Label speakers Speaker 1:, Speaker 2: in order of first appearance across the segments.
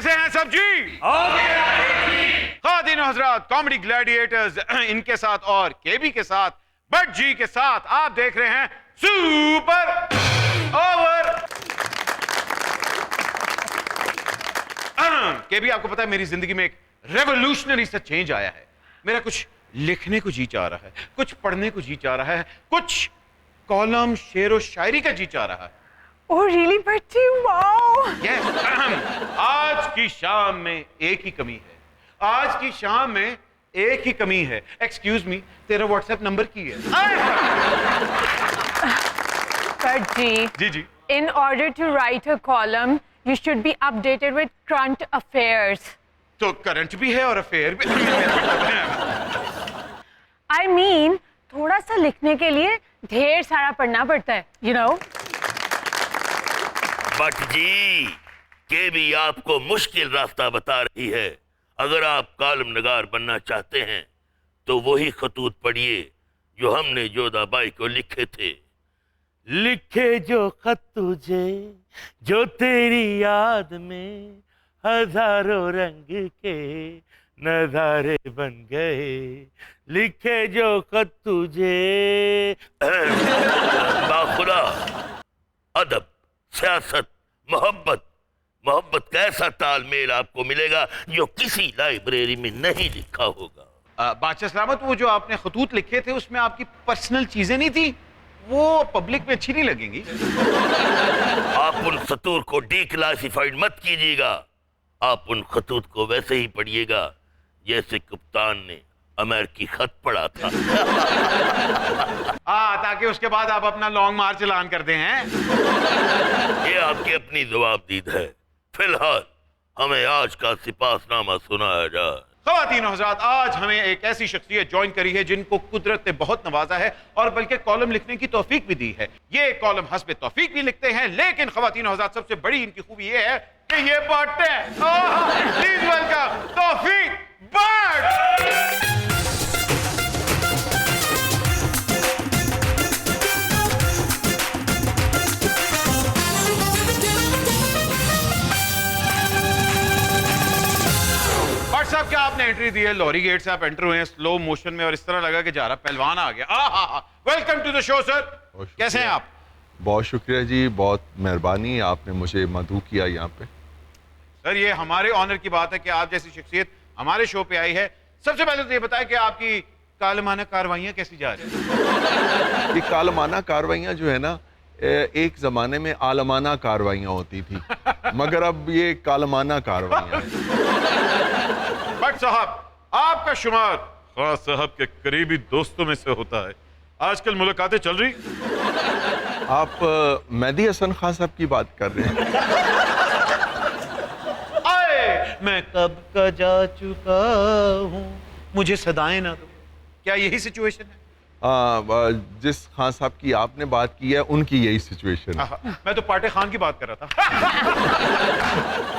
Speaker 1: कैसे हैं सब जी? ख़वातीन और हज़रात, कॉमेडी ग्लैडिएटर्स इनके साथ और केबी के साथ, बट जी के साथ आप देख रहे हैं सुपर ओवर। केबी, आपको पता है मेरी जिंदगी में एक रेवोल्यूशनरी सा चेंज आया है। मेरा कुछ लिखने को जी चाह रहा है, कुछ पढ़ने को जी चाह रहा है, कुछ कॉलम शेर व शायरी का जी चाह रहा है।
Speaker 2: Oh really, बच्ची? वाओ!
Speaker 1: Yes, आज की शाम में एक ही कमी है। आज की शाम में एक ही कमी है। एक्सक्यूज मी, तेरा व्हाट्सएप नंबर की है?
Speaker 2: But
Speaker 1: जी जी।
Speaker 2: in order to write a column, you should be updated with current affairs.
Speaker 1: तो करंट भी है और अफेयर भी।
Speaker 2: I mean, थोड़ा सा लिखने के लिए ढेर सारा पढ़ना पड़ता है, you know?
Speaker 3: बट जी, के भी आपको मुश्किल रास्ता बता रही है। अगर आप कॉलम नगार बनना चाहते हैं तो वही खतूत पढ़िए जो हमने जोधाबाई को लिखे थे। लिखे जो खत तुझे जो तेरी याद में हजारों रंग के नजारे बन गए। लिखे जो खत तुझे बाखुदा अदब, सियासत, मोहब्बत का ऐसा तालमेल आपको मिलेगा जो किसी लाइब्रेरी में नहीं लिखा होगा।
Speaker 1: बादशाह सलामत, वो जो आपने खतूत लिखे थे उसमें आपकी पर्सनल चीजें नहीं थी, वो पब्लिक में अच्छी नहीं लगेंगी।
Speaker 3: आप उन सतूर को डीक्लासिफाइड मत कीजिएगा। आप उन खतूत को वैसे ही पढ़िएगा जैसे कप्तान ने अमेरिकी खत पढ़ा था।
Speaker 1: ताकि उसके बाद आप अपना लॉन्ग मार्च ऐलान करते हैं।
Speaker 3: ये आपकी अपनी जवाबदीद है। फिलहाल हमें आज का सिपाहनामा सुनाया जाए।
Speaker 1: ख़वातीन और हज़रात, आज हमें एक ऐसी शख्सियत ज्वाइन करी है जिनको कुदरत ने बहुत नवाजा है और बल्कि कॉलम लिखने की तौफीक भी दी है। ये कॉलम हस्बे तौफीक भी लिखते हैं, लेकिन ख़वातीन और हज़रात सबसे बड़ी इनकी खूबी ये है कि ये पढ़ते हैं। Please welcome Taufiq Butt. साहब, क्या आपने एंट्री दी है? लॉरी गेट से आप एंटर हुए हैं स्लो मोशन में और इस तरह लगा कि जा रहा पहलवान आ गया। Welcome to the show sir. कैसे हैं आप?
Speaker 4: बहुत शुक्रिया जी, बहुत मेहरबानी, आपने मुझे मदऊ किया यहाँ पे।
Speaker 1: सर, ये हमारे ऑनर की बात है कि आप जैसी शख्सियत हमारे शो पे आई है। सबसे पहले तो ये बताएं कि आपकी कालमाना कार्रवाइयाँ कैसी जा रही हैं?
Speaker 4: ये कालमाना कार्रवाइयाँ जो है ना, एक जमाने में आलमाना कार्रवाइयाँ होती थी, मगर अब ये कालमाना कार्रवाइयाँ हैं।
Speaker 1: बट साहब, आपका शुमार खान साहब के करीबी दोस्तों में से होता है। आजकल मुलाकातें चल रही?
Speaker 4: आप मेहदी हसन खान साहब की बात कर रहे हैं?
Speaker 1: आए, मैं कब का जा चुका हूँ, मुझे सदाएं ना दो। क्या यही सिचुएशन है?
Speaker 4: जिस खान साहब की आपने बात की है उनकी यही सिचुएशन है।
Speaker 1: मैं तो पाटे खान की बात कर रहा था।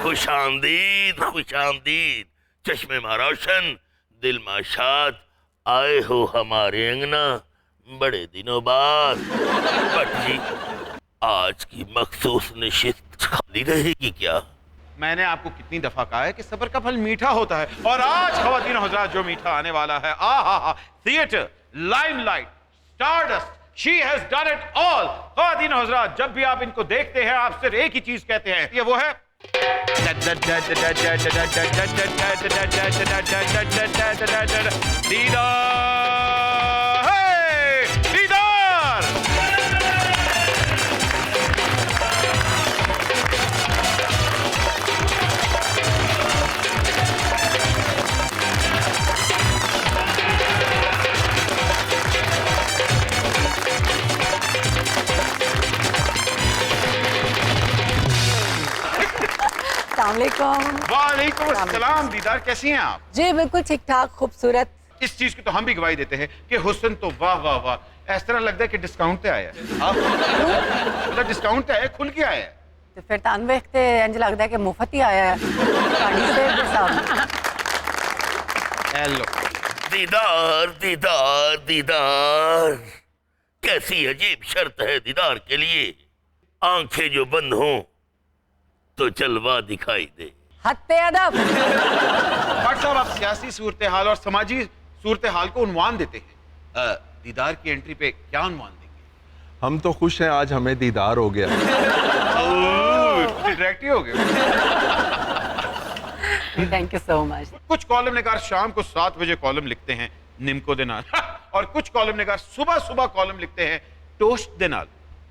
Speaker 3: खुशामदीद, खुशामदीद, चश्मे मारोशन, दिल माशाद, आए हो हमारे अंगना बड़े दिनों बाद। बट जी, आज की मखसूस निशिस्त खाली रहेगी क्या?
Speaker 1: मैंने आपको कितनी दफा कहा है कि सब्र का फल मीठा होता है, और आज ख़वातीन और हज़रात जो मीठा आने वाला है, theatre, limelight, stardust, she has done it all. ख़वातीन और हज़रात, जब भी आप इनको देखते हैं आप सिर्फ एक ही चीज कहते हैं, ये वो है वालेकुम अस्सलाम। दीदार, कैसी हैं आप?
Speaker 5: जी बिल्कुल ठीक ठाक, खूबसूरत।
Speaker 1: इस चीज की तो हम भी गवाही देते हैं कि हुस्न तो वाह वाह वाह, इस तरह लगता है कि डिस्काउंट पे आया है। आप मतलब डिस्काउंट पे आया, खुल के आया है।
Speaker 5: तो फिर तान देखते इंज लगता है कि मुफ्त ही आया है।
Speaker 1: हेलो
Speaker 3: दीदार, दीदार, दीदार, कैसी अजीब शर्त है दीदार के लिए। आंखें जो बंद हों तो जलवा दिखाई दे।
Speaker 5: हत्ते अदब।
Speaker 1: भट्ट साहब, आप सियासी सूरत हाल और समाजी सूरत हाल को उन्वान देते हैं, दीदार की एंट्री पे क्या उन्वान देंगे?
Speaker 4: हम तो खुश हैं, आज हमें दीदार हो गया।
Speaker 1: डायरेक्ट ही हो गए।
Speaker 5: Thank you so much.
Speaker 1: कुछ कॉलम निगार शाम को 7 बजे कॉलम लिखते हैं निम्को दे नाल और कुछ कॉलम निगार सुबह सुबह कॉलम लिखते हैं टोस्ट दे नाल।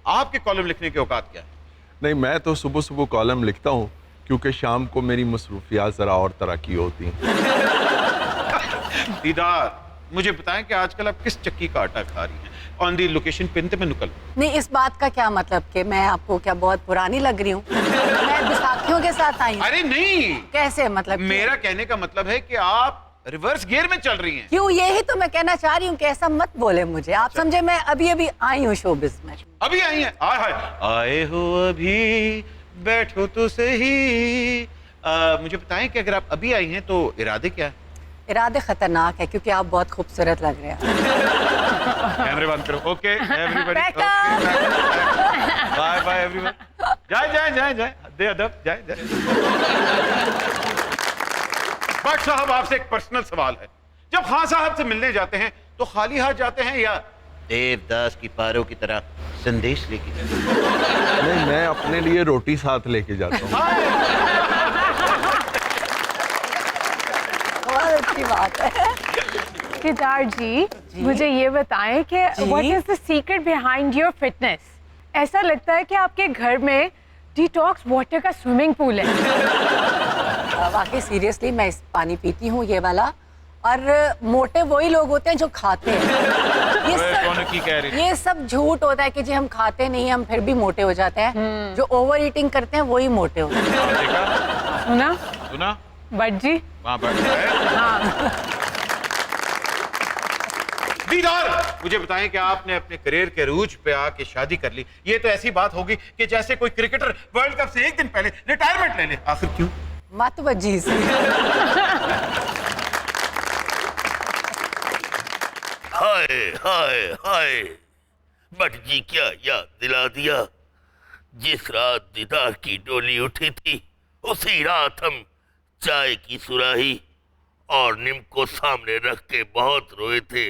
Speaker 1: आपके कॉलम लिखने के औकात क्या है?
Speaker 4: नहीं, मैं तो सुबह सुबह कॉलम लिखता हूँ क्योंकि शाम को मेरी मसरूफियात ज़रा और तरह की होती हैं।
Speaker 1: दीदार, मुझे बताएं कि आजकल आप किस चक्की का आटा खा रही हैं? ऑन दी लोकेशन पिन ते मैं नुकल।
Speaker 5: नहीं, इस बात का क्या मतलब कि मैं आपको क्या बहुत पुरानी लग रही हूँ? मैं बैसाखियों के साथ आई हूँ।
Speaker 1: अरे नहीं,
Speaker 5: कैसे मतलब?
Speaker 1: मेरा कहने का मतलब है कि आप रिवर्स गियर में चल रही हैं।
Speaker 5: क्यों? यही तो मैं कहना चाह रही हूँ कि ऐसा मत बोले मुझे। आप समझे, मैं अभी अभी आई हूँ शोबिज़ में।
Speaker 1: अभी आई हैं? आए हाय, आए हो अभी, बैठो तो सही। मुझे बताएं कि अगर आप अभी आई हैं तो इरादे क्या है?
Speaker 5: इरादे खतरनाक है क्योंकि आप बहुत खूबसूरत लग रहे हैं।
Speaker 1: कैमरे बंद करो। Okay everybody,
Speaker 5: Back up.
Speaker 1: Bye bye everyone. जाए जाए जाए जाए, दे अदब, जाए जाए। भट्ट साहब, आपसे एक पर्सनल सवाल है। जब खान साहब से मिलने जाते हैं तो खाली हाथ जाते हैं या देवदास की पारों की तरह संदेश लेके जाते हैं?
Speaker 4: नहीं, मैं अपने लिए रोटी साथ लेके जाता हूँ।
Speaker 5: बहुत अच्छी बात है।
Speaker 2: दीदार जी, मुझे ये बताएं कि what is the secret behind your fitness? ऐसा लगता है कि आपके घर में डिटॉक्स वाटर का स्विमिंग पूल है।
Speaker 5: वाकई सीरियसली मैं इस पानी पीती हूँ ये वाला, और मोटे वही लोग होते हैं जो खाते हैं। ये सब झूठ होता है कि जी हम खाते नहीं, हम फिर भी मोटे हो जाते हैं। जो ओवर ईटिंग करते हैं वही मोटे होते हैं।
Speaker 2: सुना
Speaker 1: सुना
Speaker 2: भट्ट जी?
Speaker 1: वहां पर
Speaker 2: हाँ।
Speaker 1: दीदार, मुझे बताएं कि आपने अपने करियर के रूज पे आके शादी कर ली। ये तो ऐसी बात होगी कि जैसे कोई क्रिकेटर वर्ल्ड कप से एक दिन पहले रिटायरमेंट ले ले। आखिर क्यों?
Speaker 5: मत वजी से।
Speaker 3: हाय हाय हाय, भट्ट जी क्या याद दिला दिया। जिस रात दीदार की डोली उठी थी उसी रात हम चाय की सुराही और नीम को सामने रख के बहुत रोए थे।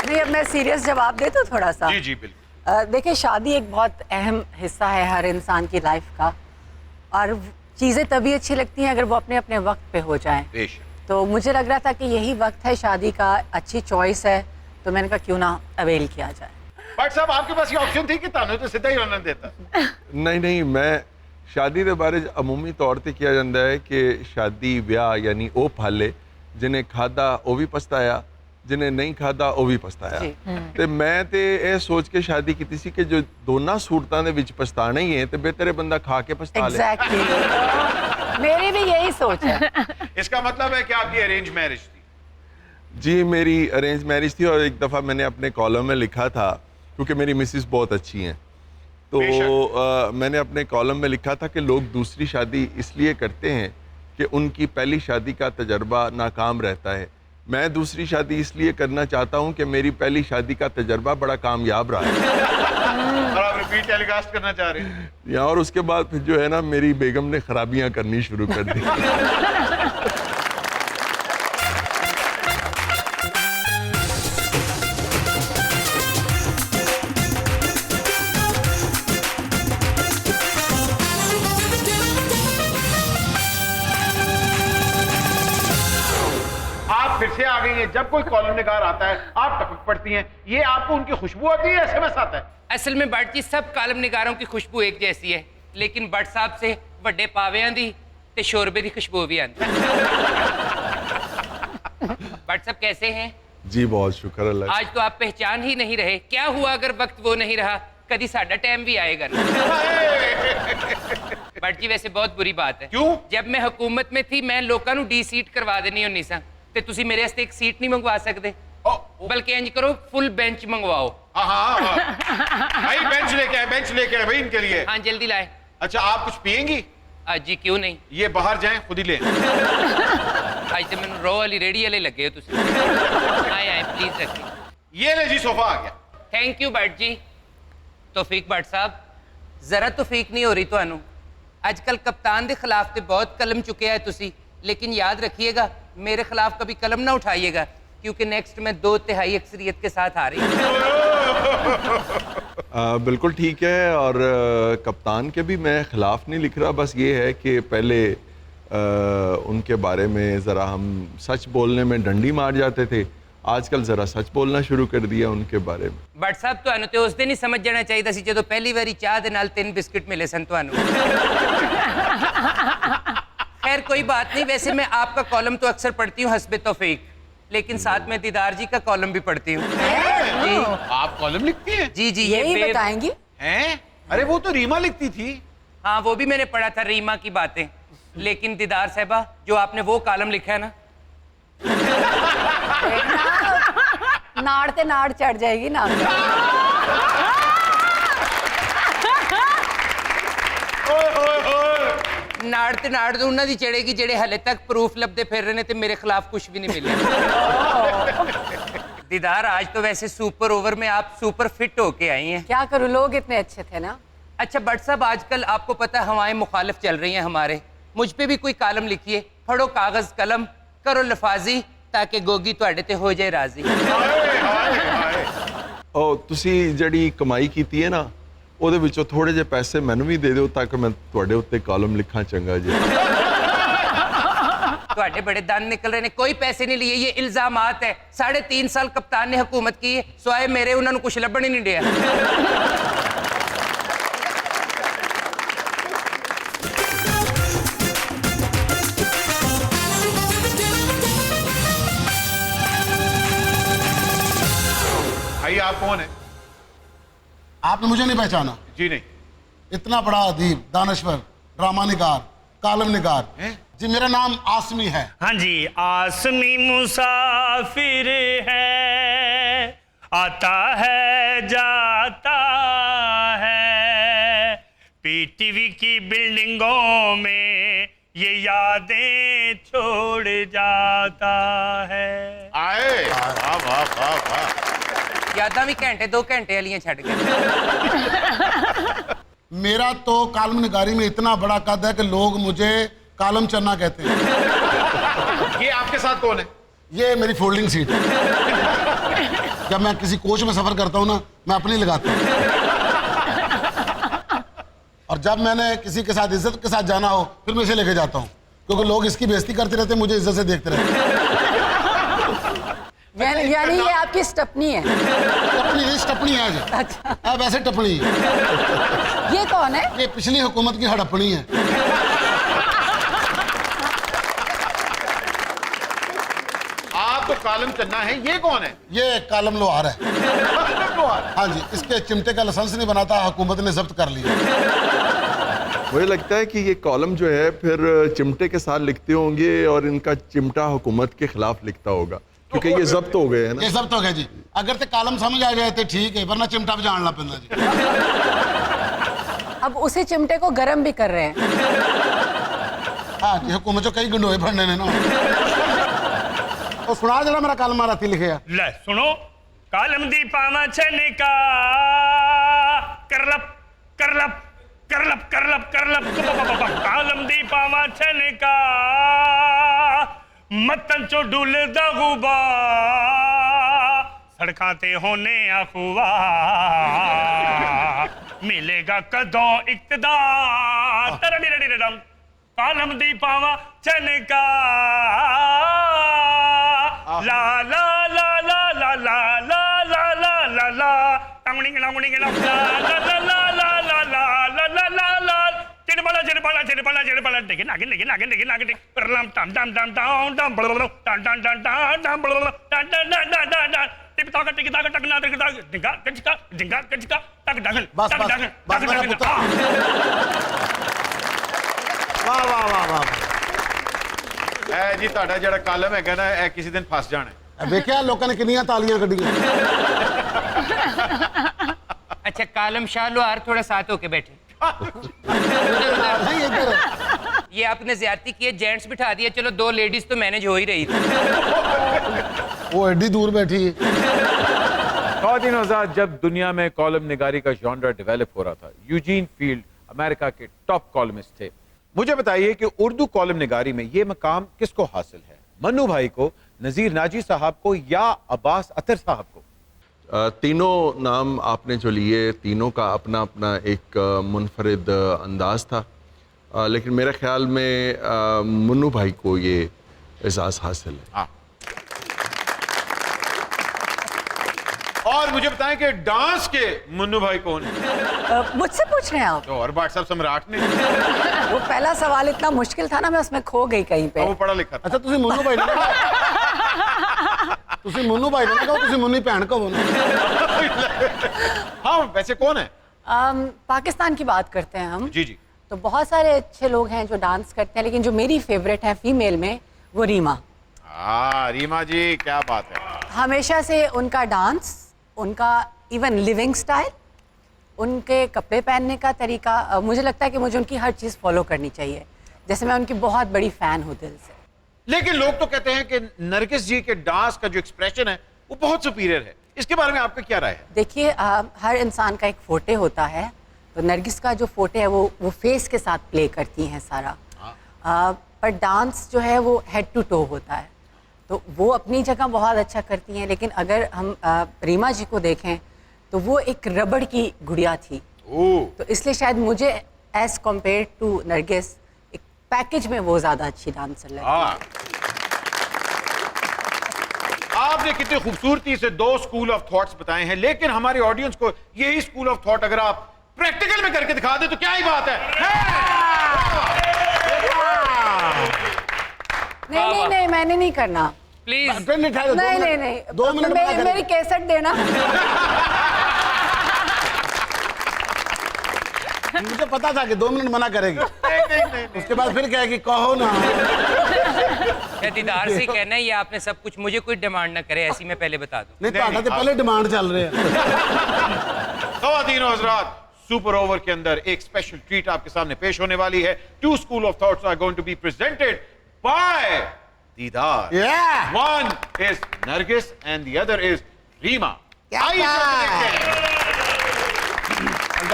Speaker 5: नहीं, अब मैं सीरियस जवाब दे तो थोड़ा सा।
Speaker 1: जी जी बिल्कुल।
Speaker 5: देखिए, शादी एक बहुत अहम हिस्सा है हर इंसान की लाइफ का, और चीज़ें तभी अच्छी लगती हैं अगर वो अपने अपने वक्त पे हो जाएं।
Speaker 1: बेशक।
Speaker 5: तो मुझे लग रहा था कि यही वक्त है शादी का, अच्छी चॉइस है, तो मैंने कहा क्यों ना अवेल किया जाए।
Speaker 1: भट्ट साहब, आपके पास ये ऑप्शन थी कि तानू तो सीधा ही होना देता?
Speaker 4: नहीं नहीं, मैं शादी के बारे अमूमी तौर पर किया जाता है कि शादी ब्याह यानी ओ फाले, जिन्हें खादा वो भी पछताया, जिन्हें नहीं खादा वो भी पछताया। ते मैं ते ये सोच के शादी की थी कि जो दोनों सूरतां दे विच पछताना ही है तो बेहतर है बंदा खा के पछता ले।
Speaker 5: एग्जैक्टली, मेरी भी यही सोच है।
Speaker 1: इसका मतलब है कि आपकी अरेंज मैरिज थी?
Speaker 4: जी, मेरी अरेंज मैरिज थी, और एक दफ़ा मैंने अपने कॉलम में लिखा था, क्योंकि मेरी मिसेस बहुत अच्छी हैं, तो मैंने अपने कॉलम में लिखा था कि लोग दूसरी शादी इसलिए करते हैं कि उनकी पहली शादी का तजर्बा नाकाम रहता है। मैं दूसरी शादी इसलिए करना चाहता हूं कि मेरी पहली शादी का तजर्बा बड़ा कामयाब रहा है।
Speaker 1: और आप रिपीट टेलीकास्ट करना चाह रहे हैं?
Speaker 4: या और उसके बाद फिर जो है ना, मेरी बेगम ने खराबियां करनी शुरू कर दी।
Speaker 1: फिर से आ गई हैं। जब कोई कॉलम निगार आता है आप टपक पड़ती हैं। ये आपको उनकी खुशबू आती है, एसएमएस आता है?
Speaker 6: असल में भट्ट जी, सब कालम निगारों की खुशबू एक जैसी है, लेकिन भट्ट साहब से वड्डे पावियां दी ते शोरबे दी खुशबू भी आती है। भट्ट साहब कैसे हैं?
Speaker 4: जी बहुत शुक्र अल्लाह।
Speaker 6: आज तो आप पहचान ही नहीं रहे। क्या हुआ अगर वक्त वो नहीं रहा? कभी साडा टाइम भी आएगा ना। भट्ट जी वैसे बहुत बुरी बात है।
Speaker 1: क्यों?
Speaker 6: जब मैं हुकूमत में थी मैं लोगों को डी सीट करवा देनी होनी सा, ते तुसी मेरे वास्ते एक सीट नहीं मंगवा सकते? बल्कि इंज करो, फुल बेंच मंगवाओ।
Speaker 1: भाई बेंच लेके आए, बेंच लेके आए भाई इनके लिए।
Speaker 6: हाँ जल्दी लाए।
Speaker 1: अच्छा आप कुछ पियेंगी?
Speaker 6: जी क्यों नहीं,
Speaker 1: ये बाहर जाएं खुद ही ले।
Speaker 6: आज तो मैंने रो वाली रेडी वाले लगे हो तुसी। आए आए प्लीज रखिए।
Speaker 1: ये ले जी सोफा आ गया।
Speaker 6: Thank you Bhatt ji. तौफीक भट्ट साहब, जरा तौफीक नहीं हो रही ਤੁਹਾਨੂੰ आजकल कप्तान के खिलाफ तो बहुत कलम चुके है तुसी, लेकिन याद रखिएगा मेरे खिलाफ कभी कलम ना उठाइएगा, क्योंकि नेक्स्ट मैं 2/3 अक्सरियत के साथ आ रही हूँ।
Speaker 4: बिल्कुल ठीक है, और कप्तान के भी मैं खिलाफ नहीं लिख रहा, बस ये है कि पहले उनके बारे में ज़रा हम सच बोलने में डंडी मार जाते थे, आजकल ज़रा सच बोलना शुरू कर दिया उनके बारे में।
Speaker 6: भट्ट साहब ਤੁਹਾਨੂੰ ਤੇ ਉਸ ਦਿਨ ਹੀ ਸਮਝ ਜਾਣਾ ਚਾਹੀਦਾ ਸੀ ਜਦੋਂ ਪਹਿਲੀ ਵਾਰੀ ਚਾਹ ਦੇ ਨਾਲ 3 बिस्किट मिले सन ਤੁਹਾਨੂੰ। खैर कोई बात नहीं, वैसे मैं आपका कॉलम तो अक्सर पढ़ती हूँ हस्बे तौफीक, लेकिन साथ में दीदार जी का कॉलम भी पढ़ती हूँ। जी
Speaker 1: आप कॉलम लिखती हैं?
Speaker 6: जी जी,
Speaker 5: यही
Speaker 6: ये
Speaker 5: बताएंगी।
Speaker 1: हैं? अरे वो तो रीमा लिखती थी।
Speaker 6: हाँ वो भी मैंने पढ़ा था, रीमा की बातें, लेकिन दीदार साहबा जो आपने वो कॉलम लिखा है ना,
Speaker 5: नाड़ ते नाड़ चढ़ जाएगी ना।
Speaker 6: नाड़ ते नाड़ तो उन्होंने चढ़ेगी जेड़े हले तक प्रूफ लभदे फिर रहे ने ते मेरे खिलाफ कुछ भी नहीं मिले। दीदार आज तो वैसे सुपर ओवर में आप सुपर फिट होके आई हैं।
Speaker 5: क्या करूं, लोग इतने अच्छे थे ना।
Speaker 6: अच्छा भट्ट साहब, आजकल आपको पता है हवाएं मुखालिफ चल रही हैं हमारे, मुझ पे भी कोई कॉलम लिखिए, फड़ो कागज कलम, करो लफाजी, ताकि गोगी ਤੁਹਾਡੇ ਤੇ ਹੋ ਜਾਏ ਰਾਜ਼ੀ।
Speaker 4: ਉਹ ਤੁਸੀਂ ਜਿਹੜੀ ਕਮਾਈ ਕੀਤੀ ਹੈ ਨਾ, ਉਹਦੇ ਵਿੱਚੋਂ ਥੋੜੇ ਜਿਹੇ ਪੈਸੇ ਮੈਨੂੰ ਵੀ ਦੇ ਦਿਓ ਤਾਂ ਕਿ ਮੈਂ ਤੁਹਾਡੇ ਉੱਤੇ ਕਾਲਮ ਲਿਖਾਂ ਚੰਗਾ ਜੀ।
Speaker 6: ਤੁਹਾਡੇ बड़े दान निकल रहे ने, कोई पैसे नहीं लिए, ये इल्जामात है। 3.5 साल कप्तान ने हुकूमत की है, सवाए मेरे उन्होंने कुछ लभण ही नहीं दिया।
Speaker 1: भाई आप कौन है?
Speaker 7: आपने मुझे नहीं पहचाना?
Speaker 1: जी नहीं।
Speaker 7: इतना बड़ा अदीब, दानश्वर, ड्रामा निगार, कालम निगार
Speaker 1: हैं?
Speaker 7: जी मेरा नाम आसमी है।
Speaker 8: हाँ जी, आसमी मुसाफिर है, आता है जाता है, पीटीवी की बिल्डिंगों में ये यादें छोड़ जाता है।
Speaker 1: आए वाह वाह वाह वाह।
Speaker 6: यादा भी घंटे 2 घंटे वालियां छड़ गए।
Speaker 7: मेरा तो कालम निगारी में इतना बड़ा कद है कि लोग मुझे कालम चन्ना कहते हैं।
Speaker 1: ये आपके साथ कौन है?
Speaker 7: ये मेरी फोल्डिंग सीट है। जब मैं किसी कोच में सफर करता हूँ ना, मैं अपनी लगाता हूँ, और जब मैंने किसी के साथ इज्जत के साथ जाना हो फिर मैं इसे लेके जाता हूँ, क्योंकि लोग इसकी बेइज्जती करते रहते हैं, मुझे इज्जत से देखते रहते हैं।
Speaker 5: यानी ये आपकी स्टपनी है?
Speaker 7: स्टपनी है जी।
Speaker 5: अच्छा।
Speaker 7: अब ऐसे टपनी है।
Speaker 5: ये कौन है?
Speaker 7: ये पिछली हुकूमत की हड़पनी है।
Speaker 1: आप तो कालम चन्ना है, ये कौन है?
Speaker 7: ये कालम लोहार है। हाँ जी, इसके चिमटे का लाइसेंस नहीं बनाता, हुकूमत ने जब्त कर लिया।
Speaker 4: मुझे लगता है कि ये कॉलम जो है फिर चिमटे के साथ लिखते होंगे और इनका चिमटा हुकूमत के खिलाफ लिखता होगा, क्योंकि ये जब्त हो गए हैं ना।
Speaker 7: ये जब्त हो गया जी। अगर तो कालम समझ आ जाए तो ठीक है, वरना चिमटा भी जानना पैंदा जी।
Speaker 5: अब उसी चिमटे को गर्म भी कर रहे हैं।
Speaker 7: हाँ जी, हुकूमत चो कई गंडोए फड़ने ने ना। तो सुना जरा मेरा कालम राती लिखे।
Speaker 8: ले सुनो, कालम दी पावा छनका, करलप करलप करलप करलप करलप, कालम दी पावा छनका, मतन चो डुलदा गुबा, सड़कां ते होने अखुआ, मिलेगा कदों इक्तदार, तरड़िरड़िरड़म, कालम दी पावा छनका, ला ला ला ला ला ला ला ला ला ला ला, टांगड़िंग टांगड़िंग ला ला ला ला ला ला ला ला ला ला ला, चिड़बड़ा चिड़बड़ा चिड़बड़ा चिड़बड़ा, देखे नागे देखे नागे देखे नागे देख, परलम टम टम टम टम टम बड़बड़ टम टम टम टम टम बड़बड़ टम टम टम टम टम, टिक टाक टिक टाक टक ना टिक टाक, डिंगा कचका टक डगन
Speaker 7: बस
Speaker 8: टक
Speaker 7: बस
Speaker 8: डगन
Speaker 7: बस मेरा पुत्र। वाह वाह वाह वाह।
Speaker 1: जी ਤੁਹਾਡਾ ਜਿਹੜਾ ਕਾਲਮ ਹੈਗਾ ਨਾ, ਇਹ ਕਿਸੇ ਦਿਨ ਫਸ ਜਾਣਾ ਹੈ।
Speaker 7: देखिया लोगों ने कितनी तालियां कढ़ियां।
Speaker 6: अच्छा कालम शाह लोहार थोड़ा साथ होके बैठे।
Speaker 7: नहीं इधर।
Speaker 6: ये आपने ज्यादती की है, जेंट्स बिठा दिया, चलो 2 लेडीज तो मैनेज हो ही रही थी।
Speaker 7: वो एडी दूर बैठी है।
Speaker 1: ख़वातीन और हज़रात, जब दुनिया में कॉलम निगारी का जॉनरा डेवलप हो रहा था, यूजीन फील्ड अमेरिका के टॉप कॉलमिस्ट थे। मुझे बताइए कि उर्दू कॉलम निगारी में ये मकाम किसको हासिल है? मन्नू भाई को, नज़ीर नाजी साहब को या अब्बास अतर साहब को?
Speaker 4: तीनों नाम आपने जो लिए, तीनों का अपना अपना एक मुनफरिद अंदाज था, लेकिन मेरे ख्याल में मन्नू भाई को ये एजाज़ हासिल है।
Speaker 1: हाँ। और मुझे बताएं कि डांस के मन्नू भाई कौन है?
Speaker 5: मुझसे पूछ रहे हैं आप?
Speaker 1: तो और व्हाट्सएप सम्राट ने।
Speaker 5: वो पहला सवाल इतना मुश्किल था ना, मैं उसमें खो गई कहीं पे।
Speaker 1: वो पढ़ा लिखा था।
Speaker 7: अच्छा तुसी मुन्नू भाई तुसी मुन्नू भाई ना कहो, तुसी मुन्नी भैन कहो ना।
Speaker 1: हाँ, वैसे कौन है?
Speaker 5: पाकिस्तान की बात करते हैं हम।
Speaker 1: जी जी।
Speaker 5: तो बहुत सारे अच्छे लोग हैं जो डांस करते हैं, लेकिन जो मेरी फेवरेट है फीमेल में, वो रीमा।
Speaker 1: हाँ, रीमा जी, क्या बात है।
Speaker 5: हमेशा से उनका डांस, उनका इवन लिविंग स्टाइल, उनके कपड़े पहनने का तरीका, मुझे लगता है कि मुझे उनकी हर चीज़ फॉलो करनी चाहिए। जैसे मैं उनकी बहुत बड़ी फ़ैन हूँ दिल से।
Speaker 1: लेकिन लोग तो कहते हैं कि नरगिस जी के डांस का जो एक्सप्रेशन है वो बहुत सुपीरियर है। इसके बारे में आपका क्या राय है?
Speaker 5: देखिए, हर इंसान का एक फोटे होता है, तो नरगिस का जो फोटे है वो फेस के साथ प्ले करती हैं सारा। पर डांस जो है वो हेड टू टो होता है, तो वो अपनी जगह बहुत अच्छा करती हैं। लेकिन अगर हम रीमा जी को देखें तो वो एक रबड़ की गुड़िया थी। तो इसलिए शायद मुझे एज कम्पेयर टू नरगिस एक पैकेज में वो ज़्यादा अच्छी डांसर लगती है।
Speaker 1: आपने कितनी खूबसूरती से 2 स्कूल ऑफ थॉट्स बताए हैं, लेकिन हमारे ऑडियंस को यही स्कूल ऑफ थॉट अगर आप प्रैक्टिकल में करके दिखा दे तो क्या ही बात है।
Speaker 5: नहीं, मैंने नहीं करना।
Speaker 6: प्लीज।
Speaker 5: नहीं,
Speaker 7: 2 मिनट
Speaker 5: मेरी कैसेट देना।
Speaker 7: मुझे पता था कि 2 मिनट मना करेगी।
Speaker 1: नहीं।
Speaker 7: उसके बाद फिर कहेगी कहो ना।
Speaker 6: दीदार से कहना है, ये आपने सब कुछ, मुझे कोई डिमांड ना करे ऐसी, मैं पहले बता दूं।
Speaker 7: नहीं तो पहले डिमांड चल रहे हैं।
Speaker 1: ख़वातीन और हज़रात, सुपर ओवर के अंदर एक स्पेशल ट्रीट आपके सामने पेश होने वाली है। 2 school of thoughts are going to be presented by Didar.
Speaker 7: Yeah.
Speaker 1: One is Nargis and the other is Reema. आइए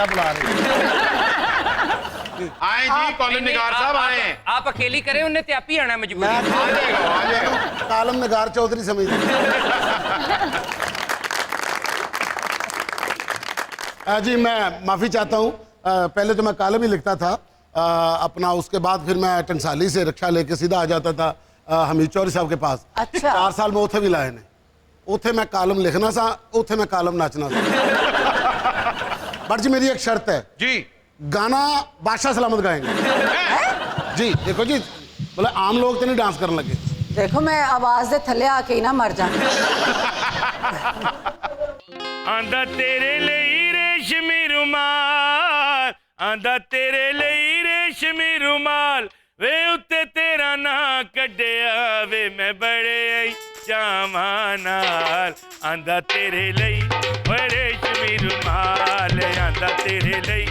Speaker 7: बुला रही
Speaker 1: आए जी, कॉलम निगार साहब आए।
Speaker 6: आप अकेली करें, उन्हें त्यापी आना मजबूरी।
Speaker 1: आ जाएगा।
Speaker 7: कालम नगार चौधरी समझ। जी मैं माफ़ी चाहता हूँ, पहले तो मैं कालम ही लिखता था अपना, उसके बाद फिर मैं टंसाली से रिक्शा लेके सीधा आ जाता था हमीद चौधरी साहब के पास।
Speaker 5: अच्छा।
Speaker 7: 4 साल में उथे भी लाए ने, उथे मैं कालम लिखना सा, उथे मैं कालम नाचना सा। बट जी मेरी एक शर्त है
Speaker 1: जी,
Speaker 7: गाना बादशाह सलामत गाएंगे। जी देखो जी, बोले आम लोग तो नहीं डांस करने लगे।
Speaker 5: देखो मैं आवाज दे थले आके ही ना मर जा।
Speaker 8: आंदा तेरे लिए रेशमी रुमाल, आंदा तेरे लिए रेशमी रुमाल, वे उत्ते तेरा ना कड्डिया वे मैं बड़े चावां नाल। आंदा तेरे लिए वे रेशमी रुमाल, आंदा तेरे लिए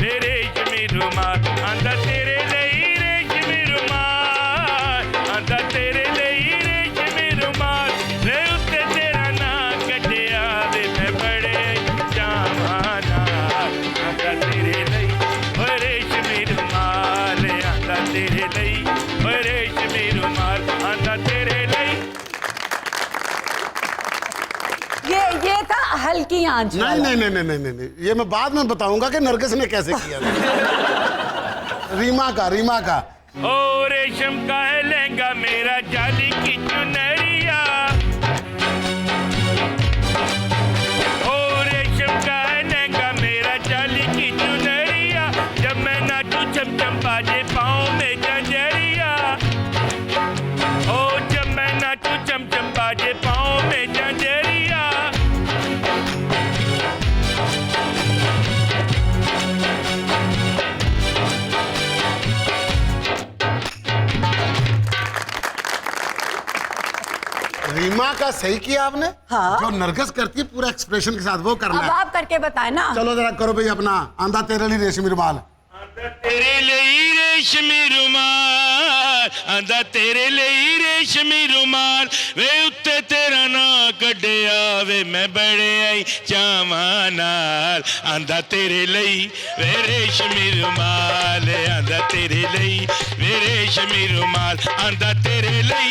Speaker 8: वे रेशमी रुमाल, आंदा तेरे लिए रेशमी रुमाल, आंदा तेरे लिए रेशमी रुमाल, वे उत्ते तेरा ना कड्डिया वे मैं बड़े चावां नाल। आंदा तेरे लिए वे रेशमी रुमाल, आंदा तेरे लिए वे रेशमी रुमाल, आंदा तेरे लिए।
Speaker 5: ये था हल्की आंच।
Speaker 7: नहीं, ये मैं बाद में बताऊंगा कि नरगिस ने कैसे किया। रीमा का
Speaker 8: ओ रेशम का है लहंगा मेरा, जाली की चुनरिया, ओ रेशम का है लहंगा मेरा, जाली की चुनरिया, जब मैं नाचू चमचम बाजे पाँव में जंजरिया, ओ जब मैं नाचू चमचम बाजे पाँव में जंजरिया।
Speaker 7: रीमा का सही किया आपने।
Speaker 5: हाँ।
Speaker 7: जो नरगिस करती है पूरा एक्सप्रेशन के साथ वो करना
Speaker 5: अब
Speaker 7: है।
Speaker 5: आप करके बताए ना।
Speaker 7: चलो जरा करो भाई अपना, आंदा तेरे लिए रेशमी रुमाल,
Speaker 8: तेरे लिए रेशमी रुमाल, आंदा तेरे लिए रेशमी रुमाल, वे
Speaker 9: उत्ते तेरा ना कढ़िया वे मैं बड़े आई चावां नाल आंदा तेरे लई वे रेशमी रुमाल आंदा तेरे लई वे रेशमी रुमाल आंदा तेरे लई।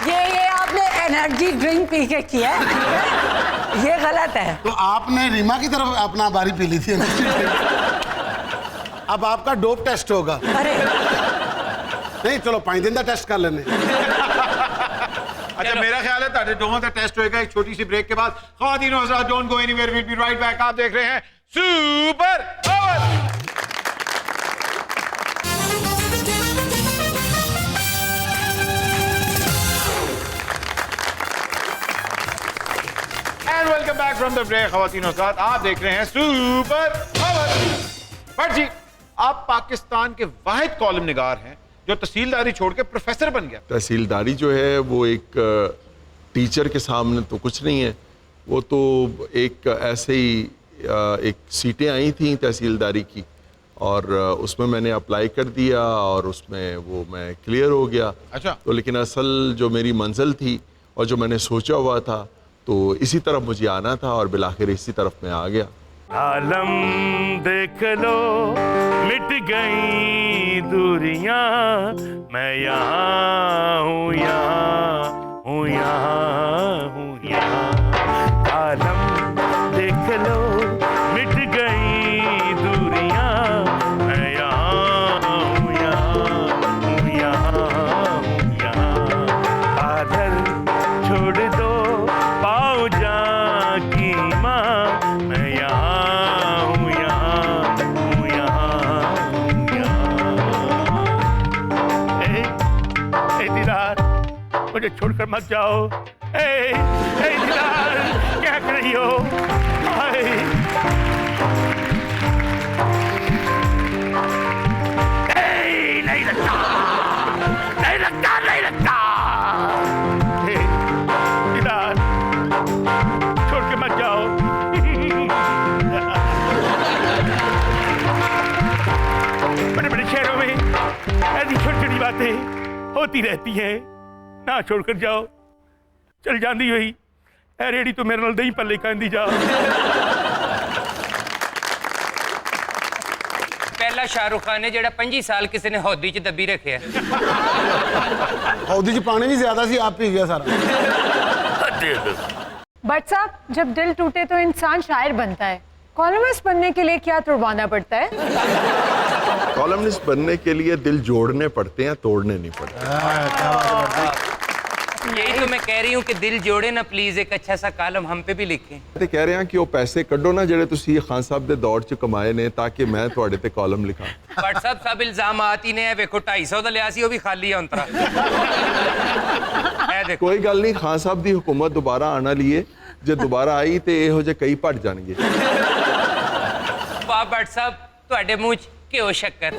Speaker 5: ये आपने एनर्जी ड्रिंक पी के किया है, ये गलत है।
Speaker 7: तो आपने रीमा की तरफ अपना बारी पी ली थी। अब आपका डोप टेस्ट होगा।
Speaker 5: अरे
Speaker 7: नहीं चलो 5 दिन का टेस्ट कर लेने।
Speaker 1: अच्छा मेरा ख्याल है ताड़े दोनों का टेस्ट होएगा एक छोटी सी ब्रेक के बाद। ख़वातीन और हज़रात, don't go anywhere, we'll be right back. आप देख रहे हैं super power. And welcome back from the break. ख़वातीन और हज़रात, आप देख रहे हैं सुपर पावर। बट जी, आप पाकिस्तान के वाहिद कॉलम निगार हैं जो तहसीलदारी छोड़ के प्रोफेसर बन गया।
Speaker 4: तहसीलदारी जो है वो एक टीचर के सामने तो कुछ नहीं है, वो तो एक ऐसे ही एक सीटें आई थी तहसीलदारी की और उसमें मैंने अप्लाई कर दिया और उसमें वो मैं क्लियर हो गया।
Speaker 1: अच्छा।
Speaker 4: तो लेकिन असल जो मेरी मंजिल थी और जो मैंने सोचा हुआ था तो इसी तरफ मुझे आना था और बिलाखिर इसी तरफ मैं आ गया।
Speaker 9: आलम देख लो मिट गई दूरियां, मैं यहाँ हूँ यहाँ हूँ यहाँ हूँ यहाँ। आलम देख लो मिट गई दूरियां, मैं यहाँ हूँ यहाँ हूँ यहाँ हूँ यहाँ। आदर छोड़ दो पाओ जा की माँ, मैं यहाँ हूँ यहाँ हूँ यहाँ हूँ यहाँ। ए दीदार, मुझे छोड़कर मत जाओ। ए दीदार, क्या कर रही हो? नहीं लगता, नहीं लगता, नहीं लगता। दीदार, छोड़ के मत जाओ। बड़े बड़े शहरों में ऐसी छोटी छोटी बातें होती रहती हैं, ना छोड़कर जाओ। चल जाती हुई ए रेडी तो मेरे नाल दही पल्ले कहती जा।
Speaker 6: पहला शाहरुख खान ने जेड़ा 25 साल किसी ने हौदी च दबी रखे है।
Speaker 7: हौदी च पानी भी ज्यादा सी, आप पी गया सारा।
Speaker 2: बट साहब, जब दिल टूटे तो इंसान शायर बनता है, कॉलमिस्ट बनने के लिए क्या तुड़वाना पड़ता है?
Speaker 4: कॉलमनिस्ट बनने के लिए दिल जोड़ने पड़ते हैं, तोड़ने नहीं पड़ते।
Speaker 6: यही तो मैं कह रही हूँ कि दिल जोड़े ना प्लीज, एक अच्छा सा कालम हम पे भी लिखें।
Speaker 4: ते कह रहे हैं कि वो पैसे कड्डो ना ਜਿਹੜੇ ਤੁਸੀਂ ਖਾਨ ਸਾਹਿਬ ਦੇ ਦੌਰ 'ਚ ਕਮਾਏ ਨੇ ਤਾਂ ਕਿ ਮੈਂ ਤੁਹਾਡੇ ਤੇ ਕਾਲਮ ਲਿਖਾਂ।
Speaker 6: बट साहब सब इल्जामात ही ने है, वेखो 250 ਦਾ ਲਿਆ ਸੀ ਉਹ ਵੀ ਖਾਲੀ ਹੈ अंतरा। ਇਹ देखो,
Speaker 4: ਕੋਈ ਗੱਲ ਨਹੀਂ, ਖਾਨ ਸਾਹਿਬ ਦੀ ਹੁਕੂਮਤ ਦੁਬਾਰਾ ਆਉਣ ਵਾਲੀ ਹੈ, ਜੇ ਦੁਬਾਰਾ ਆਈ ਤੇ ਇਹੋ ਜਿਹੇ ਕਈ ਭੱਜ ਜਾਣਗੇ।
Speaker 6: वाह बट साहब, ਤੁਹਾਡੇ ਮੂੰਹ 'ਚ ਘਿਓ ਸ਼ੱਕਰ।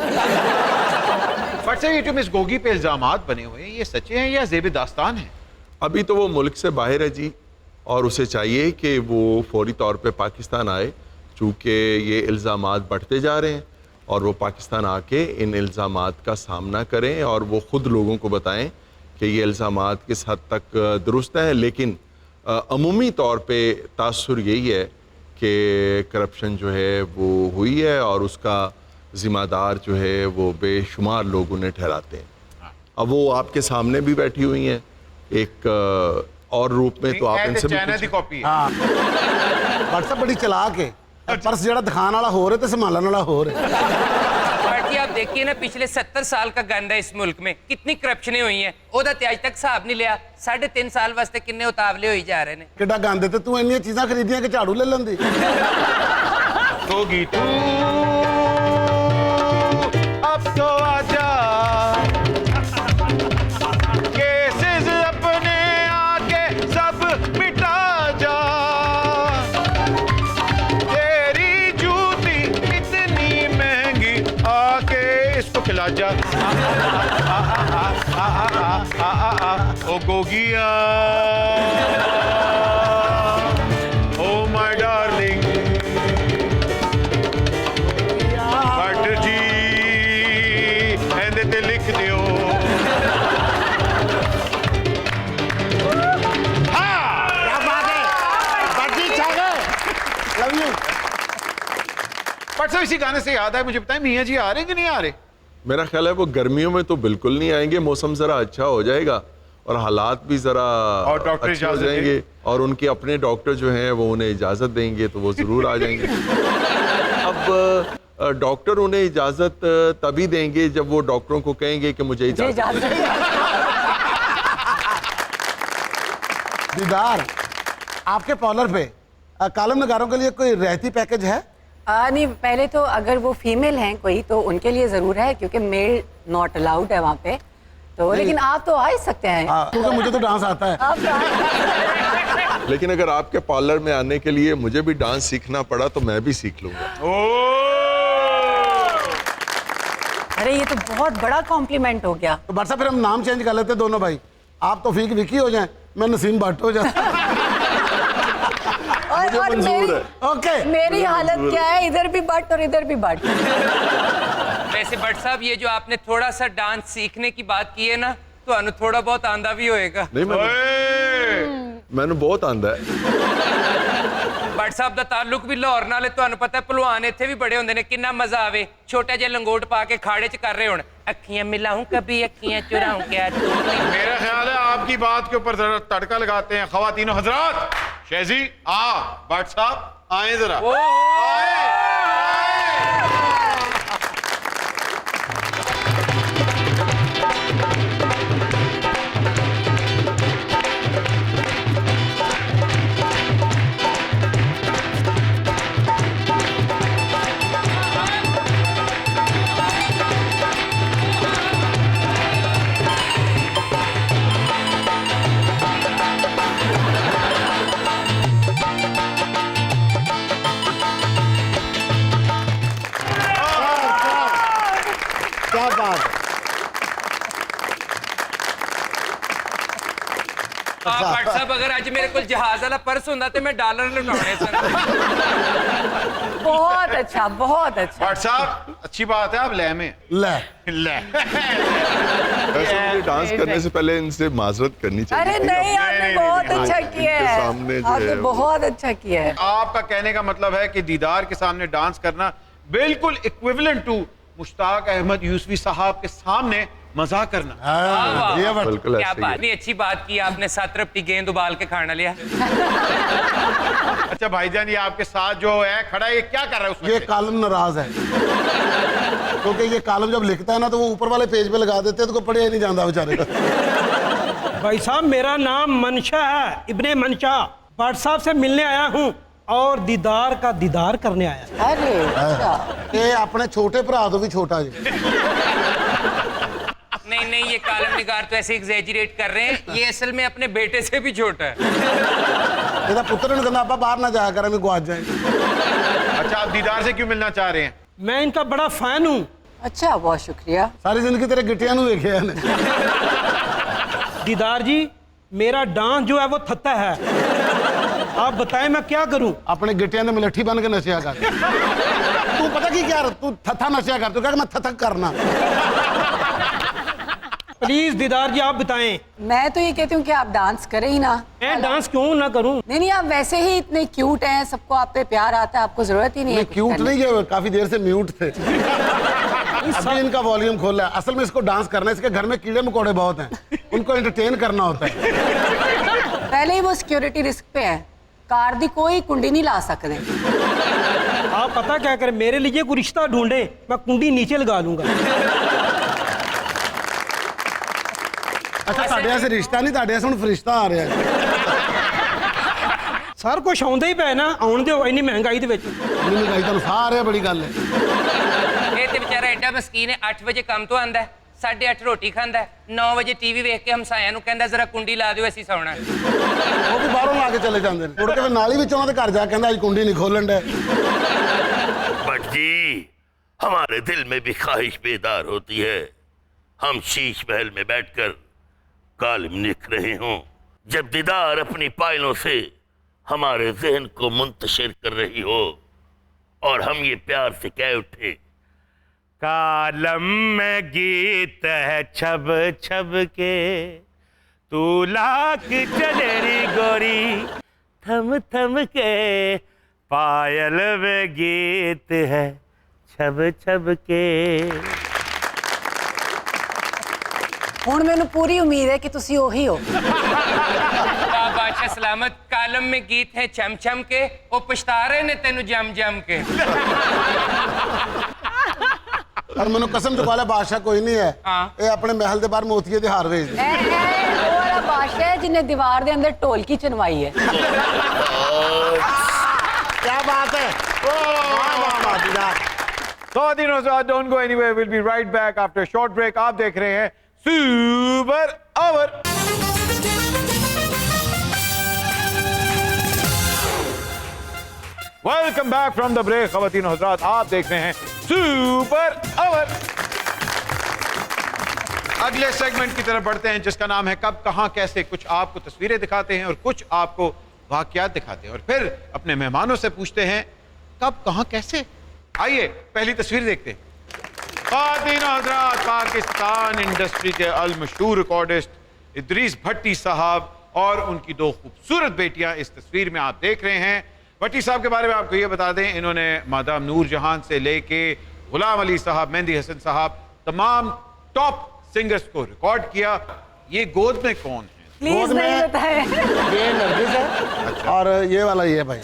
Speaker 1: बट से ये जो मिस गोगी पे इल्जामात बने हुए हैं, ये सच्चे हैं या ज़ेब दास्तान है?
Speaker 4: अभी तो वो मुल्क से बाहर है जी, और उसे चाहिए कि वो फौरी तौर पे पाकिस्तान आए, चूँकि ये इल्ज़ामात बढ़ते जा रहे हैं और वो पाकिस्तान आके इन इल्ज़ामात का सामना करें और वो ख़ुद लोगों को बताएं कि ये इल्ज़ामात किस हद तक दुरुस्त हैं। लेकिन अमूमी तौर पे तासुर यही है कि करप्शन जो है वो हुई है और उसका ज़िम्मेदार जो है वो बेशुमार लोग उन्हें ठहराते हैं। अब वो आपके सामने भी बैठी हुई हैं एक और रूप में, तो आप इनसे भी
Speaker 1: कॉपी।
Speaker 7: हाँ, व्हाट्सएप बड़ी चलाक है, पर्स जरा दिखाने वाला हो रहा है तो संभालने वाला हो रहा है।
Speaker 6: बट आप देखिए ना, पिछले 70 साल का गंद है इस मुल्क में, कितनी करप्शनें हुई हैं, ओदा ते अज तक हिसाब नहीं लिया। 3.5 साल वास्ते किन्ने उतावले होई जा रहे हैं।
Speaker 7: किड्डा गंद है, तू इन्नी चीज़ां खरीदियां कि झाड़ू ले लेंदी।
Speaker 1: होगी तू अब तो आजा, केसेस अपने आके सब मिटा जा, तेरी जूती इतनी महंगी आके इसको खिला जा। ओ गोगिया, ओ माय डार्लिंग, लिख दियो
Speaker 7: यू।
Speaker 1: बट साहब इसी गाने से याद है, मुझे बताएं मियाँ जी आ रहे हैं कि नहीं आ रहे?
Speaker 4: मेरा ख्याल है वो गर्मियों में तो बिल्कुल नहीं आएंगे, मौसम जरा अच्छा हो जाएगा और हालात भी जरा
Speaker 1: और डॉक्टर
Speaker 4: अच्छे हो
Speaker 1: इजाजत
Speaker 4: जाएंगे और उनके अपने डॉक्टर जो हैं वो उन्हें इजाजत देंगे तो वो जरूर आ जाएंगे। अब डॉक्टर उन्हें इजाजत तभी देंगे जब वो डॉक्टरों को कहेंगे कि मुझे इजाजत दें।
Speaker 7: दीदार, आपके पार्लर पे कॉलम नगारों के लिए कोई रियायती पैकेज है?
Speaker 5: नहीं, पहले तो अगर वो फीमेल हैं कोई तो उनके लिए जरूर है, क्योंकि मेल नॉट अलाउड है वहाँ पे तो। लेकिन आप तो आ ही सकते हैं।
Speaker 7: क्योंकि मुझे तो डांस आता है।
Speaker 5: आप तो आ सकते हैं।
Speaker 4: लेकिन अगर आपके पार्लर में आने के लिए मुझे भी डांस सीखना पड़ा तो मैं भी सीख लूंगा।
Speaker 5: अरे ये तो बहुत बड़ा कॉम्प्लीमेंट हो गया।
Speaker 7: तो बरसा फिर हम नाम चेंज कर लेते दोनों भाई, आप तौफीक विकी हो जाएं, मैं नसीम भट्ट हो जाऊं।
Speaker 5: और मेरी हालत क्या है, इधर भी बट और इधर भी बट।
Speaker 6: वैसे भट्ट साहब ये जो आपने थोड़ा सा डांस सीखने की बात की है ना, तो अनु थोड़ा बहुत आंदा भी होएगा।
Speaker 4: नहीं मैंने बहुत आंदा है।
Speaker 6: भट्ट साहब दा ताल्लुक भी लाहौर नाल है, ਤੁਹਾਨੂੰ पता है पहलवान इत्थे भी बड़े होंदे ने, कितना मजा आवे छोटा जिहा लंगोट पा के खाड़े च कर रहे होण, अखियां मिलाऊं कभी अखियां चुराऊं क्या तू।
Speaker 1: मेरा ख्याल है आपकी बात के ऊपर जरा तड़का लगाते हैं। खवातीनो हजरात, शेजी भट्ट साहब आए जरा।
Speaker 7: क्या बात है।
Speaker 6: भट्ट साहब अगर आज मेरे को जहाज वाला पर्स होंदा तो मैं डॉलर लुटाने सन।
Speaker 5: बहुत अच्छा, बहुत अच्छा।
Speaker 1: भट्ट साहब अच्छी बात है, आप लय में
Speaker 7: ले
Speaker 4: वैसे मुझे डांस करने से पहले इनसे माजरत करनी चाहिए।
Speaker 5: अरे नहीं, आपने बहुत अच्छा किया है,
Speaker 4: सामने जो
Speaker 5: आपने
Speaker 4: है
Speaker 5: बहुत अच्छा किया है।
Speaker 1: आपका कहने का मतलब है कि दीदार के सामने डांस करना बिल्कुल इक्विवेलेंट टू मुश्ताक अहमद यूसुफी साहब के सामने मजाक करना।
Speaker 4: बिल्कुल
Speaker 6: क्या
Speaker 4: ऐसे ही
Speaker 6: बात,
Speaker 4: है।
Speaker 6: नहीं अच्छी बात की आपने, 7 रपटी गेंद उबाल के खाना लिया।
Speaker 1: अच्छा भाईजान, ये आपके साथ जो है खड़ा है, ये क्या कर रहा है उसमें?
Speaker 7: ये कॉलम नाराज है क्योंकि ये कॉलम जब लिखता है ना तो वो ऊपर वाले पेज पे लगा देते हैं तो पढ़े ही नहीं जाता बेचारे का।
Speaker 10: भाई साहब मेरा नाम मनशा है, इब्ने मनशा। भट्ट साहब से मिलने आया हूँ और दीदार का दीदार करने आया।
Speaker 5: अरे अच्छा।
Speaker 7: ये अपने छोटे भरा तो भी छोटा जी।
Speaker 6: नहीं, ये कालम निगार तो ऐसे एग्जैजरेट कर रहे हैं, ये असल में अपने बेटे से भी छोटा है।
Speaker 7: ਇਹਦਾ ਪੁੱਤਰ ਨੂੰ ਕਹਿੰਦਾ ਆਪਾਂ ਬਾਹਰ ਨਾ ਜਾਇਆ ਕਰਾਂ, ਮੈਂ ਗਵਾਚ ਜਾਏ।
Speaker 1: अच्छा, आप दीदार से क्यों मिलना चाह रहे हैं?
Speaker 10: मैं इनका बड़ा फैन हूँ।
Speaker 5: अच्छा, बहुत शुक्रिया।
Speaker 7: सारी जिंदगी तेरे गिट्टियां ਨੂੰ ਵੇਖਿਆ ਨੇ।
Speaker 10: दीदार जी मेरा डांस जो है वो थत्ता है, आप बताएं मैं क्या करूं?
Speaker 7: अपने गिट्टियां ਦੇ ਮਲੱਠੀ ਬਣ ਕੇ ਨਸ਼ਿਆ ਕਰ। ਤੂੰ ਪਤਾ ਕੀ ਕਰ, ਤੂੰ ਥੱਥਾ ਨਸ਼ਿਆ ਕਰ, ਤੂੰ ਕਹ ਮੈਂ ਥੱਥਕ करना।
Speaker 10: प्लीज दीदार जी आप बताएं।
Speaker 5: मैं तो ये कहती हूँ कि आप डांस करें ही ना।
Speaker 10: मैं डांस क्यों ना करूं?
Speaker 5: नहीं, आप वैसे ही इतने क्यूट हैं, सबको आप पे प्यार आता है, आपको जरूरत ही नहीं है।
Speaker 7: क्यूट नहीं है, काफी देर से म्यूट थे। अभी इनका वॉल्यूम खोला है। असल में इसको डांस करना है, इसके घर में कीड़े मकोड़े बहुत हैं, उनको एंटरटेन करना होता है।
Speaker 5: पहले ही वो सिक्योरिटी रिस्क पे है, कार दी कोई कुंडी नहीं ला सकते।
Speaker 10: आप पता क्या करें, मेरे लिए कोई रिश्ता ढूंढे, मैं कुंडी नीचे लगा लूंगा।
Speaker 7: अच्छा, ਤੁਹਾਡੇ ਐਸੇ ਰਿਸ਼ਤਾ ਨਹੀਂ, ਤੁਹਾਡੇ ਐਸੇ ਹੁਣ ਫਰਿਸ਼ਤਾ ਆ ਰਿਹਾ ਹੈ।
Speaker 10: ਸਰ ਕੁਛ ਆਉਂਦਾ ਹੀ ਪੈ ਨਾ, ਆਉਣ ਦਿਓ ਇੰਨੀ ਮਹਿੰਗਾਈ ਦੇ ਵਿੱਚ।
Speaker 7: ਇੰਨੀ ਮਹਿੰਗਾਈ ਤੁਹਾਨੂੰ ਸਾਹ ਆ ਰਿਹਾ, ਬੜੀ ਗੱਲ ਹੈ।
Speaker 6: ਇਹ ਤੇ ਵਿਚਾਰਾ ਐਡਾ ਮਸਕੀਨ ਹੈ, 8 ਵਜੇ ਕੰਮ ਤੋਂ ਆਂਦਾ, 8:30 ਰੋਟੀ ਖਾਂਦਾ, 9 ਵਜੇ ਟੀਵੀ ਵੇਖ ਕੇ ਹਮਸਾਇਆਂ ਨੂੰ ਕਹਿੰਦਾ ਜ਼ਰਾ ਕੁੰਡੀ ਲਾ ਦਿਓ ਅਸੀਂ ਸੌਣਾ।
Speaker 7: ਉਹ ਵੀ ਬਾਹਰੋਂ ਲਾ ਕੇ ਚਲੇ ਜਾਂਦੇ ਨੇ, ਮੁੜ ਕੇ ਫਿਰ ਨਾਲ ਹੀ ਵਿੱਚ ਉਹਨਾਂ ਦੇ ਘਰ ਜਾ ਕੇ ਕਹਿੰਦਾ ਅੱਜ ਕੁੰਡੀ ਨਹੀਂ ਖੋਲਣ ਦੇ।
Speaker 3: भट्ट जी, हमारे दिल में भी ख्वाहिश बेदार होती है, हम शीश महल में बैठकर कालिम लिख रहे हों, जब दीदार अपनी पायलों से हमारे जहन को मुंतशिर कर रही हो और हम ये प्यार से कह उठे,
Speaker 8: कालम में गीत है छब छब के, तू लाख चलेरी गोरी थम थम के,
Speaker 9: पायल वे गीत है छब छब के।
Speaker 5: ਹੁਣ ਮੈਨੂੰ पूरी उम्मीद है कि तुसी ਉਹੀ हो।
Speaker 6: वाह बादशाह सलामत, कालम में गीत है छम छम के, वो पछता रहे ने तेनू जम जम के।
Speaker 7: और मैंने कसम चुका लिया बादशाह कोई नहीं है,
Speaker 6: हाँ।
Speaker 7: ये अपने महल के बाहर मोतिये दी हार भेज दे।
Speaker 5: वो वाला बादशाह है जिन्हें दीवार के अंदर ढोलकी चनवाई है।
Speaker 7: क्या बात है।
Speaker 1: ख़वातीन और हज़रात, don't go anywhere, will be right back after short break. आप देख रहे हैं super over. Welcome back from the break. ख़वातीन और हज़रात, आप देख रहे हैं सुपर ओवर। अगले सेगमेंट की तरफ बढ़ते हैं जिसका नाम है कब कहां कैसे। कुछ आपको तस्वीरें दिखाते हैं और कुछ आपको वाकयात दिखाते हैं और फिर अपने मेहमानों से पूछते हैं कब कहां कैसे। आइए पहली तस्वीर देखते हैं। ख़वातीन और हज़रात, पाकिस्तान इंडस्ट्री के अल मशहूर रिकॉर्डिस्ट इदरीस भट्टी साहब और उनकी दो खूबसूरत बेटियां इस तस्वीर में आप देख रहे हैं। भट्टी साहब के बारे में आपको ये बता दें, इन्होंने मादाम नूर जहान से लेके गुलाम अली साहब, मेहंदी हसन साहब, तमाम टॉप सिंगर्स को रिकॉर्ड किया। ये गोद में कौन है?
Speaker 5: प्लीज नहीं बताएं।
Speaker 7: ये नरगिस है और ये वाला ये है भाई।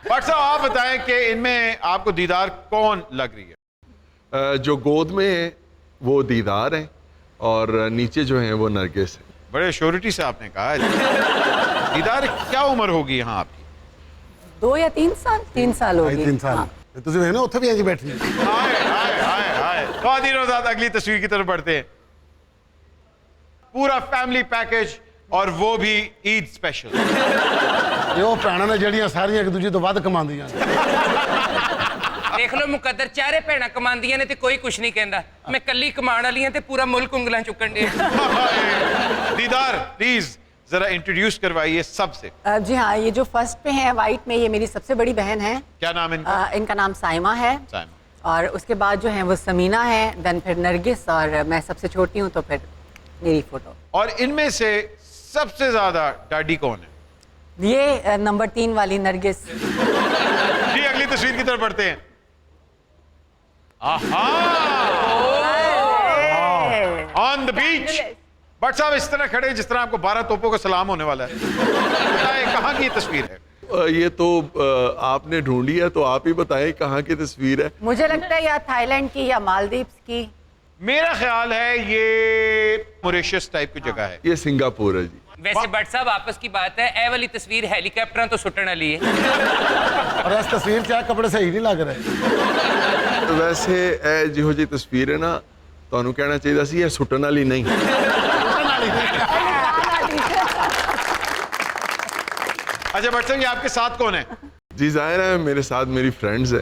Speaker 1: भट्ट साहब आप बताएं कि इनमें आपको दीदार कौन लग रही है?
Speaker 4: जो गोद में है वो दीदार है और नीचे जो है वो नरगिस है।
Speaker 1: बड़े श्योरिटी से आपने कहा है। दीदार क्या उम्र होगी यहाँ आपकी?
Speaker 5: 2 या 3 साल? 3 साल होगी।
Speaker 7: 3 साल। तुझे है ना उत्थे भी ऐसी बैठी।
Speaker 1: हाय हाय हाय हाय। ख़वातीन और हज़रात, अगली तस्वीर की तरफ बढ़ते हैं। पूरा फैमिली पैकेज और वो भी ईद स्पेशल।
Speaker 7: ये वो भैणां ने जड़ियां सारियां एक दूजे तो वध कमांदियां।
Speaker 6: देख लो मुकद्दर, चारे भैणां कमांदियां ने ते कोई कुछ नहीं कहता। मैं कल्ली कमाण वाली हां ते पूरा मुल्क उंगलां चुकन दे।
Speaker 1: दीदार प्लीज जरा इंट्रोड्यूस करवाइए सबसे।
Speaker 5: जी हाँ, ये जो फर्स्ट पे है वाइट में, ये मेरी सबसे बड़ी बहन है।
Speaker 1: क्या नाम है इनका?
Speaker 5: इनका नाम साइमा है।
Speaker 1: साइमा।
Speaker 5: और उसके बाद जो है वो समीना है, देन फिर नरगिस, और मैं सबसे छोटी हूँ तो फिर मेरी फोटो।
Speaker 1: और इनमें से सबसे ज्यादा डाडी कौन है?
Speaker 5: ये नंबर 3 वाली नरगिस।
Speaker 1: जी अगली तस्वीर की तरफ बढ़ते हैं। On the beach. भट्ट साहब इस तरह खड़े जिस तरह आपको 12 तोपों का सलाम होने वाला है। कहाँ की तस्वीर है?
Speaker 4: ये तो आपने ढूंढी है तो आप ही बताएं कहाँ की तस्वीर है।
Speaker 5: मुझे लगता है या थाईलैंड की या मालदीव्स की।
Speaker 1: मेरा ख्याल है ये मॉरिशस टाइप की जगह है।
Speaker 4: ये सिंगापुर है जी।
Speaker 6: वैसे भट्ट साहब आपस की बात है, ए वाली तस्वीर हेलीकॉप्टर तो सुटन वाली है।
Speaker 7: और इस तस्वीर क्या कपड़े सही नहीं लग रहे।
Speaker 4: तो वैसे ए जिहो जी तस्वीर है ना, ਤੁਹਾਨੂੰ कहना चाहिए सी ये सुटन वाली नहीं।
Speaker 1: अच्छा भट्ट साहब, ये आपके साथ कौन है?
Speaker 4: जी जाहिर है मेरे साथ मेरी फ्रेंड्स है।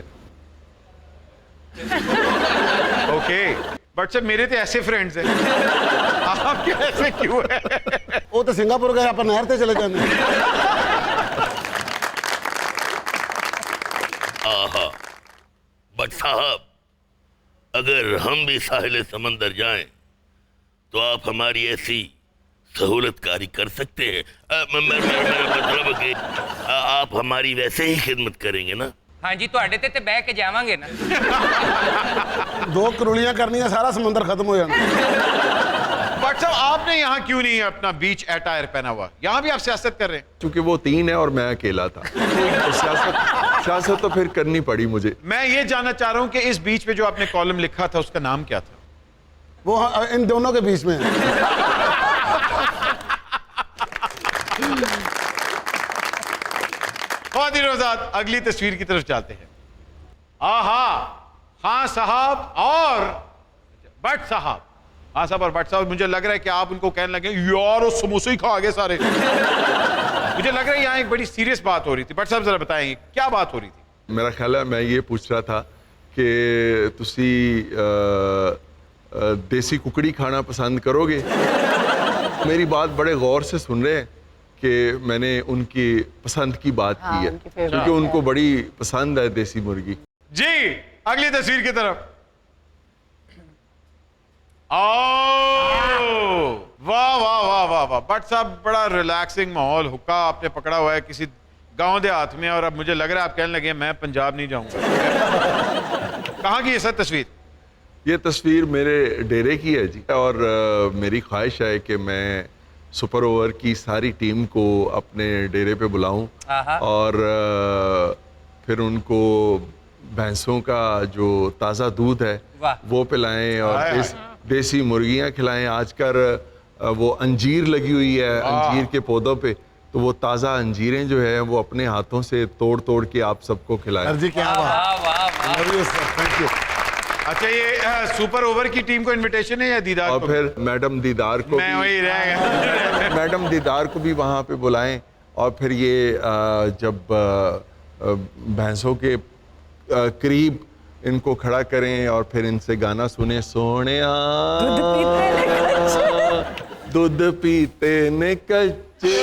Speaker 1: ओके भट्ट साहब, मेरे तो ऐसे फ्रेंड्स हैं। आपके ऐसे क्यों है?
Speaker 7: वो तो सिंगापुर गए, अपन नहर से चले जाते।
Speaker 3: आहा, बट साहब अगर हम भी साहिल समंदर जाएं तो आप हमारी ऐसी सहूलतकारी कर सकते हैं। मेरा मतलब कि आप हमारी वैसे ही खिदमत करेंगे ना?
Speaker 6: हाँ जी, ਤੁਹਾਡੇ ਤੇ ਬਹਿ ਕੇ ਜਾਵਾਂਗੇ ना।
Speaker 7: 2 करोड़ियां करनी है, सारा समंदर खत्म हो जाना।
Speaker 1: भट्ट साहब, आपने यहाँ क्यों नहीं अपना बीच अटायर पहना हुआ? यहाँ भी आप सियासत कर रहे हैं?
Speaker 4: क्योंकि वो 3 है और मैं अकेला था तो सियासत तो फिर करनी पड़ी मुझे।
Speaker 1: मैं ये जानना चाह रहा हूँ कि इस बीच पे जो आपने कॉलम लिखा था उसका नाम क्या था?
Speaker 7: वो इन दोनों के बीच में है।
Speaker 1: अगली तस्वीर की तरफ जाते हैं। आहा, खान साहब और भट्ट साहब। हाँ साहब और भट्ट साहब, मुझे लग रहा है कि आप उनको कहने लगे यार वो समोसे ही खा गए सारे। मुझे लग रहा है यहाँ एक बड़ी सीरियस बात हो रही थी। भट्ट साहब जरा बताएंगे क्या बात हो रही थी?
Speaker 4: मेरा ख्याल है मैं ये पूछ रहा था कि तुसी देसी कुकड़ी खाना पसंद करोगे? मेरी बात बड़े गौर से सुन रहे हैं कि मैंने उनकी पसंद की बात की है, क्योंकि उनको बड़ी पसंद है देसी मुर्गी।
Speaker 1: जी अगली तस्वीर की तरफ। वाह वाह वाह वाह वाह। भट्ट साहब, बड़ा रिलैक्सिंग माहौल, हुक्का आपने पकड़ा हुआ है, किसी गांव देहात में, और अब मुझे लग रहा है आप कहने लगे मैं पंजाब नहीं जाऊंगा। कहाँ की है सर तस्वीर?
Speaker 4: ये तस्वीर मेरे डेरे की है जी, और मेरी ख्वाहिश है कि मैं सुपर ओवर की सारी टीम को अपने डेरे पे बुलाऊं और फिर उनको भैंसों का जो ताज़ा दूध है वो पिलाएं और देसी मुर्गियां खिलाएं। आजकल वो अंजीर लगी हुई है अंजीर के पौधों पे, तो वो ताज़ा अंजीरें जो है वो अपने हाथों से तोड़ तोड़ के आप सबको खिलाएं।
Speaker 7: जी क्या थैंक यू।
Speaker 1: अच्छा, ये सुपर ओवर की टीम को इनविटेशन है या दीदार
Speaker 4: और
Speaker 1: को?
Speaker 4: फिर मैडम दीदार को
Speaker 1: मैं वही रह गया।
Speaker 4: मैडम दीदार को भी वहाँ पे बुलाएं, और फिर ये जब भैंसों के करीब इनको खड़ा करें और फिर इनसे गाना सुने, सोनिया दूध पीते ने कच्चे।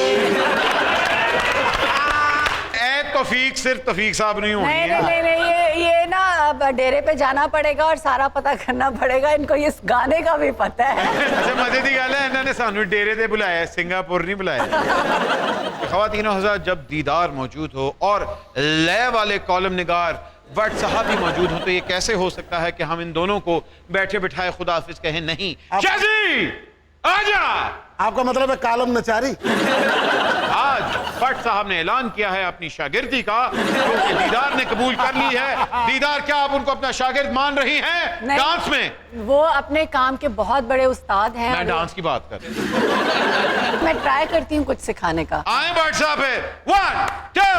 Speaker 1: तौफीक सिर्फ तौफीक साहब नहीं होनी
Speaker 5: नहीं
Speaker 1: है।
Speaker 5: नहीं नहीं, ये ना अब डेरे पे जाना पड़ेगा और सारा पता करना पड़ेगा। इनको इस गाने का भी पता है।
Speaker 1: अच्छा, मजे की गल है, इन्होंने सानू डेरे ते बुलाया, सिंगापुर नहीं बुलाया। ख़वातीनो हज़रात, जब दीदार मौजूद हो और लय वाले कॉलम निगार भट्ट साहब भी मौजूद हो, तो ये कैसे हो सकता है कि हम इन दोनों को बैठे बिठाए खुदाफिज कहें? नहीं। शाजी आजा।
Speaker 7: आपका मतलब है कालम नचारी?
Speaker 1: आज भट्ट साहब ने ऐलान किया है अपनी शागिर्दी का, क्योंकि दीदार ने कबूल कर ली है। दीदार, क्या आप उनको अपना शागिर्द मान रही हैं डांस में?
Speaker 5: वो अपने काम के बहुत बड़े उस्ताद हैं।
Speaker 1: मैं डांस की बात कर रहा हूं।
Speaker 5: मैं ट्राई करती हूँ कुछ सिखाने का।
Speaker 1: आए भट्ट साहब है। 1 2